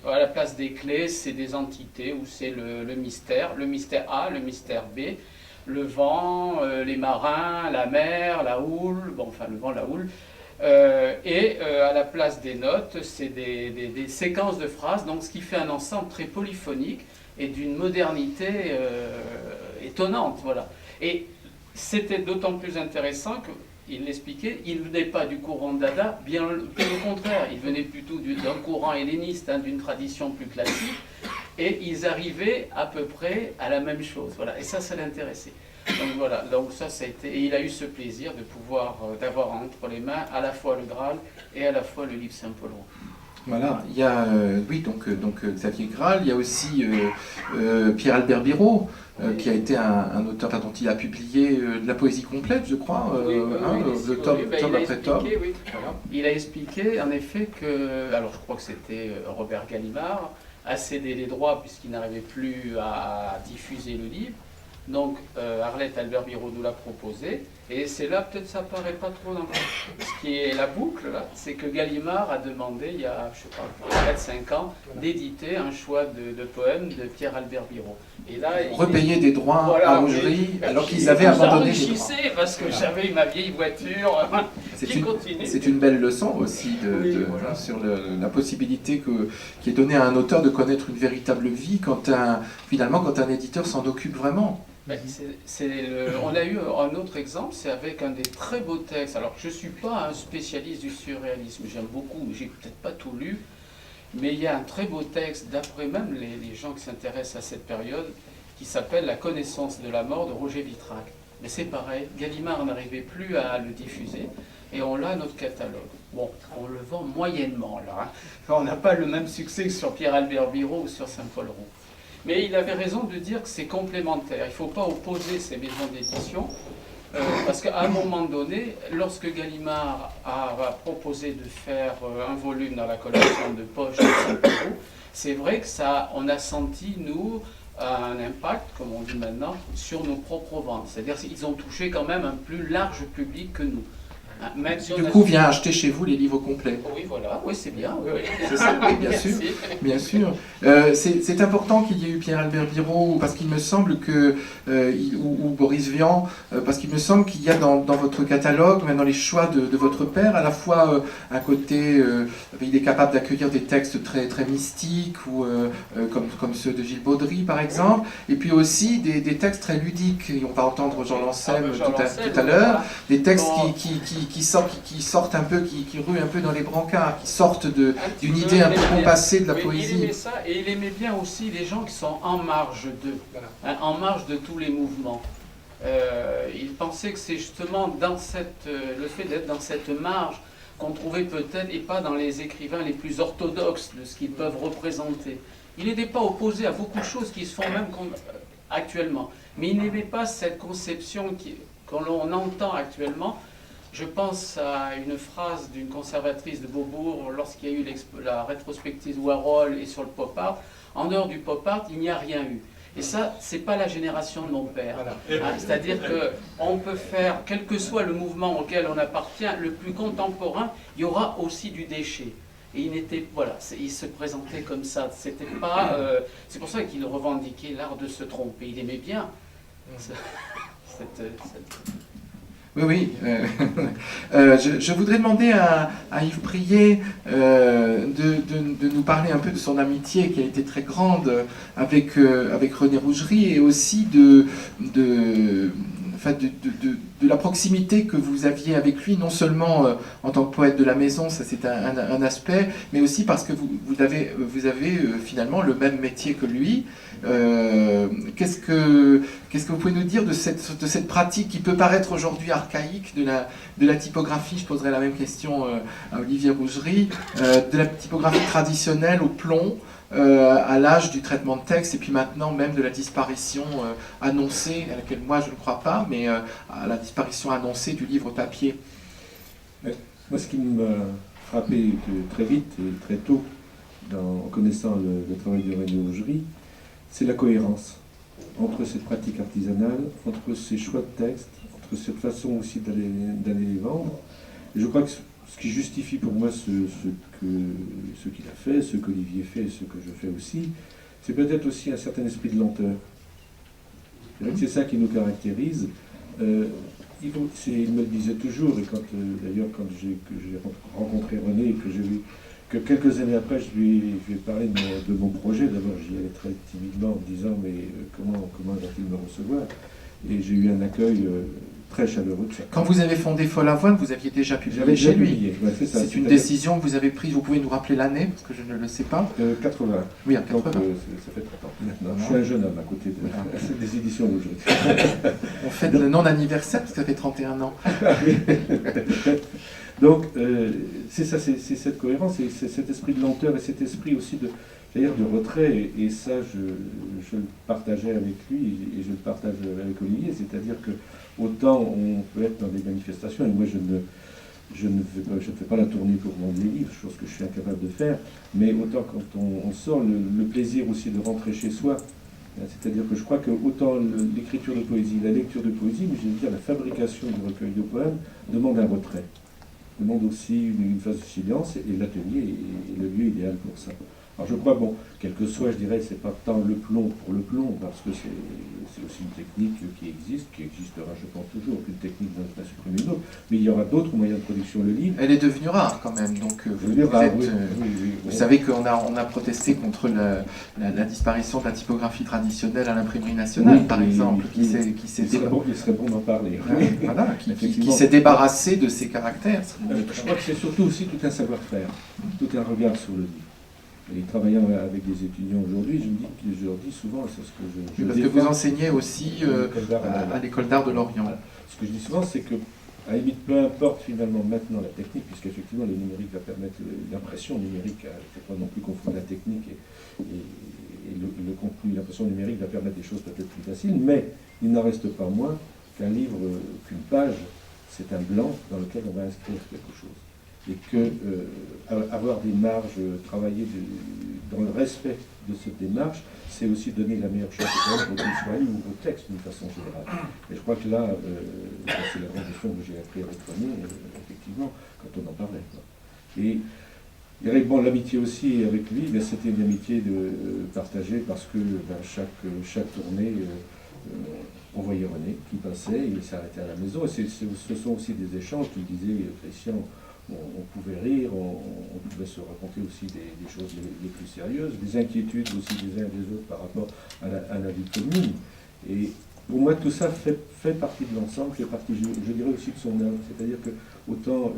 À la place des clés, c'est des entités où c'est le mystère A, le mystère B, le vent, les marins, la mer, la houle, bon, enfin le vent, la houle. À la place des notes, c'est des séquences de phrases, donc ce qui fait un ensemble très polyphonique et d'une modernité étonnante. Voilà. Et c'était d'autant plus intéressant qu'il l'expliquait, il ne venait pas du courant Dada, bien au contraire, il venait plutôt d'un courant helléniste, hein, d'une tradition plus classique, et ils arrivaient à peu près à la même chose. Voilà. Et ça l'intéressait. Donc voilà, donc ça a été, et il a eu ce plaisir de pouvoir, d'avoir entre les mains à la fois le Graal et à la fois le livre Saint-Paul. Voilà, il y a, oui, donc Xavier Graal, il y a aussi Pierre-Albert Birot, qui a été un auteur dont il a publié de la poésie complète, je crois, de tome après tome. Oui. Voilà. Il a expliqué, en effet, que, alors je crois que c'était Robert Gallimard, a cédé les droits puisqu'il n'arrivait plus à diffuser le livre. Donc Arlette Albert Birot nous l'a proposé, et c'est là, peut-être ça paraît pas trop dans ce qui est la boucle, là, c'est que Gallimard a demandé, il y a, je sais pas, 4-5 ans, d'éditer un choix de poèmes de Pierre Albert Birot. Et là, repayer des droits voilà, à Rougerie, alors qu'ils avaient abandonné les droits. Parce que j'avais ma vieille voiture qui continue. C'est une belle leçon aussi voilà, sur la possibilité qui est donnée à un auteur de connaître une véritable vie finalement quand un éditeur s'en occupe vraiment. On a eu un autre exemple, c'est avec un des très beaux textes. Alors, je ne suis pas un spécialiste du surréalisme, j'aime beaucoup, mais j'ai peut-être pas tout lu. Mais il y a un très beau texte, d'après même les gens qui s'intéressent à cette période, qui s'appelle La connaissance de la mort de Roger Vitrac. Mais c'est pareil, Gallimard n'arrivait plus à le diffuser, et on l'a à notre catalogue. Bon, on le vend moyennement, là. Hein. On n'a pas le même succès que sur Pierre-Albert Birot ou sur Saint-Paul-Roux. Mais il avait raison de dire que c'est complémentaire. Il ne faut pas opposer ces maisons d'édition, parce qu'à un moment donné, lorsque Gallimard a proposé de faire un volume dans la collection de poche de Saint-Paul, c'est vrai que on a senti, nous, un impact, comme on dit maintenant, sur nos propres ventes. C'est-à-dire qu'ils ont touché quand même un plus large public que nous. Même si du coup, vient acheter chez vous les livres complets. Oui, voilà, oui, c'est bien. Oui. C'est ça, oui, bien sûr. Bien sûr. C'est important qu'il y ait eu Pierre-Albert Birot, parce qu'il me semble que, ou Boris Vian, parce qu'il me semble qu'il y a dans votre catalogue, même dans les choix de votre père, à la fois un côté, il est capable d'accueillir des textes très, très mystiques, ou, comme ceux de Gilles Baudry, par exemple, et puis aussi des textes très ludiques. Et on va entendre Jean Lancel tout à l'heure, des textes qui sortent un peu, qui ruent un peu dans les brancards, qui sortent d'une idée un peu compassée de la poésie. Il aimait ça, et il aimait bien aussi les gens qui sont en marge en marge de tous les mouvements. Il pensait que c'est justement dans le fait d'être dans cette marge qu'on trouvait peut-être, et pas dans les écrivains les plus orthodoxes de ce qu'ils peuvent représenter. Il n'était pas opposé à beaucoup de choses qui se font même actuellement, mais il n'aimait pas cette conception qu'on entend actuellement. Je pense à une phrase d'une conservatrice de Beaubourg lorsqu'il y a eu la rétrospective Warhol et sur le pop art. En dehors du pop art, il n'y a rien eu. Et ça, c'est pas la génération de mon père. Hein, c'est-à-dire qu'on peut faire, quel que soit le mouvement auquel on appartient, le plus contemporain, il y aura aussi du déchet. Et il se présentait comme ça. C'était pas. C'est pour ça qu'il revendiquait l'art de se tromper. Il aimait bien Oui. Je voudrais demander à Yves Prié de nous parler un peu de son amitié qui a été très grande avec René Rougerie, et aussi de la proximité que vous aviez avec lui, non seulement en tant que poète de la maison, ça c'est un aspect, mais aussi parce que vous avez finalement le même métier que lui. Qu'est-ce que vous pouvez nous dire de cette pratique qui peut paraître aujourd'hui archaïque de la typographie? Je poserai la même question à Olivier Rougerie, de la typographie traditionnelle au plomb, à l'âge du traitement de texte, et puis maintenant même de la disparition annoncée, à laquelle moi je ne crois pas, mais à la disparition annoncée du livre papier. Moi, ce qui m'a frappé très vite et très tôt en connaissant le travail de René Rougerie, c'est la cohérence entre cette pratique artisanale, entre ses choix de texte, entre cette façon aussi d'aller les vendre. Et je crois que ce qui justifie pour moi ce qu'il a fait, ce qu'Olivier fait, ce que je fais aussi, c'est peut-être aussi un certain esprit de lenteur. C'est ça qui nous caractérise. Il me le disait toujours, et d'ailleurs quand j'ai rencontré René et que j'ai vu que quelques années après je lui ai parlé de mon projet, d'abord j'y allais très timidement en me disant mais comment va-t-il me recevoir, et j'ai eu un accueil très chaleureux de ça. Quand vous avez fondé Follavoine, vous aviez déjà publié chez lui. Ouais, c'est une décision que vous avez prise, vous pouvez nous rappeler l'année, parce que je ne le sais pas. 80. Oui, en 80. Donc, ça fait 30 ans maintenant. Je suis un jeune homme à côté des éditions Rougerie. On fête le non-anniversaire, parce que ça fait 31 ans. Donc, c'est ça, c'est cette cohérence, c'est cet esprit de lenteur et cet esprit aussi de retrait, et ça, je le partageais avec lui, et je le partage avec Olivier, c'est-à-dire que autant on peut être dans des manifestations, et moi je ne fais pas la tournée pour vendre des livres, chose que je suis incapable de faire, mais autant quand on sort, le plaisir aussi de rentrer chez soi, c'est-à-dire que je crois que autant l'écriture de poésie, la lecture de poésie, mais je veux dire la fabrication du recueil de poèmes demande un retrait, demande aussi une phase de silence, et l'atelier est le lieu idéal pour ça. Alors je crois, bon, quel que soit, je dirais, c'est pas tant le plomb pour le plomb, parce que c'est aussi une technique qui existera, je pense, toujours, qu'une technique n'a supprimé une autre, mais il y aura d'autres moyens de production. Le livre... Elle est devenue rare, quand même, donc vous savez qu'on a protesté contre la disparition de la typographie traditionnelle à l'imprimerie nationale, par exemple, qui s'est il serait bon d'en parler. Voilà, qui s'est débarrassé de ses caractères. Je crois que c'est surtout aussi tout un savoir-faire, tout un regard sur le livre. Et travaillant avec des étudiants aujourd'hui, je leur dis souvent, c'est ce que je parce que vous enseignez aussi à l'école d'art de Lorient. Voilà. Ce que je dis souvent, c'est que, à la limite, peu importe finalement maintenant la technique, puisqu'effectivement le numérique va permettre l'impression numérique, il ne faut pas non plus confondre la technique et le contenu, l'impression numérique va permettre des choses peut-être plus faciles, mais il n'en reste pas moins qu'un livre, qu'une page, c'est un blanc dans lequel on va inscrire quelque chose. Et que avoir des marges, travailler dans le respect de cette démarche, c'est aussi donner la meilleure chance au livre ou au texte d'une façon générale. Et je crois que là, c'est la grande leçon que j'ai appris avec René, effectivement, quand on en parlait. Et je dirais que bon, l'amitié aussi avec lui, c'était une amitié partagée parce que chaque tournée, on voyait René qui passait, il s'arrêtait à la maison. Et ce sont aussi des échanges qui disaient, Christian, on pouvait rire, on pouvait se raconter aussi des choses les plus sérieuses, des inquiétudes aussi des uns et des autres par rapport à la vie commune. Et pour moi, tout ça fait partie de l'ensemble, fait partie, je dirais aussi de son œuvre. C'est-à-dire que autant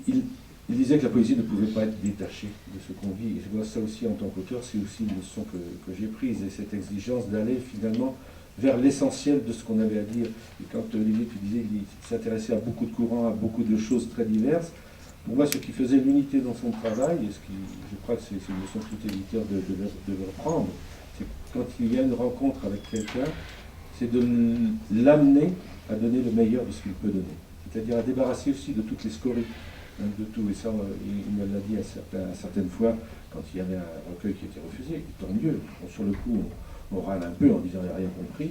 il disait que la poésie ne pouvait pas être détachée de ce qu'on vit. Et je vois ça aussi en tant qu'auteur, c'est aussi une leçon que j'ai prise, et cette exigence d'aller finalement vers l'essentiel de ce qu'on avait à dire. Et quand Olivier, tu disais, il s'intéressait à beaucoup de courants, à beaucoup de choses très diverses, pour moi, ce qui faisait l'unité dans son travail, et je crois que c'est une leçon que tout éditeur devait reprendre, c'est quand il y a une rencontre avec quelqu'un, c'est de l'amener à donner le meilleur de ce qu'il peut donner. C'est-à-dire à débarrasser aussi de toutes les scories, de tout. Et ça, il me l'a dit à certaines fois, quand il y avait un recueil qui était refusé, et tant mieux. Bon, sur le coup, on râle un peu en disant « il n'a rien compris ».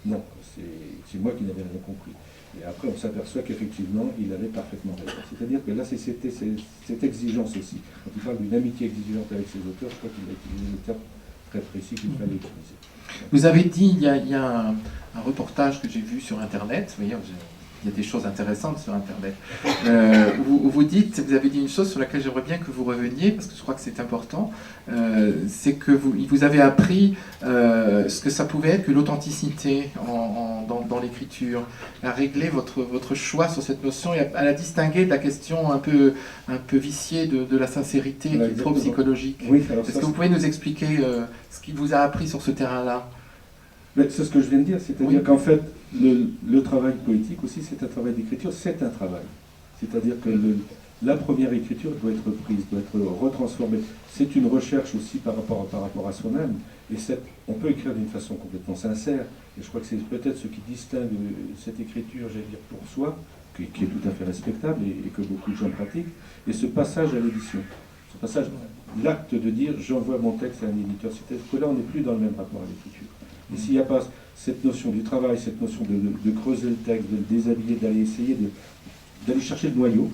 Non, c'est moi qui n'avais rien compris. Et après, on s'aperçoit qu'effectivement, il avait parfaitement raison. C'est-à-dire que là, c'était cette exigence aussi. Quand il parle d'une amitié exigeante avec ses auteurs, je crois qu'il a utilisé le terme très précis qu'il fallait utiliser. Vous avez dit, il y a un reportage que j'ai vu sur Internet, vous voyez, il y a des choses intéressantes sur Internet, où vous avez dit une chose sur laquelle j'aimerais bien que vous reveniez, parce que je crois que c'est important, c'est que vous avez appris ce que ça pouvait être que l'authenticité dans l'écriture, à régler votre choix sur cette notion et à la distinguer de la question un peu viciée de la sincérité qui est trop psychologique. Oui, est-ce que vous pouvez nous expliquer ce qui vous a appris sur ce terrain-là? C'est ce que je viens de dire, c'est-à-dire qu'en fait, le travail poétique aussi, c'est un travail d'écriture, c'est un travail. C'est-à-dire que la première écriture doit être prise, doit être retransformée. C'est une recherche aussi par rapport à soi-même. Et on peut écrire d'une façon complètement sincère. Et je crois que c'est peut-être ce qui distingue cette écriture, j'allais dire, pour soi, qui est tout à fait respectable et que beaucoup de gens pratiquent, et ce passage à l'édition. Ce passage, l'acte de dire « j'envoie mon texte à un éditeur ». C'est-à-dire que là, on n'est plus dans le même rapport à l'écriture. Et s'il n'y a pas cette notion du travail, cette notion de creuser le texte, de le déshabiller, d'aller essayer d'aller chercher le noyau,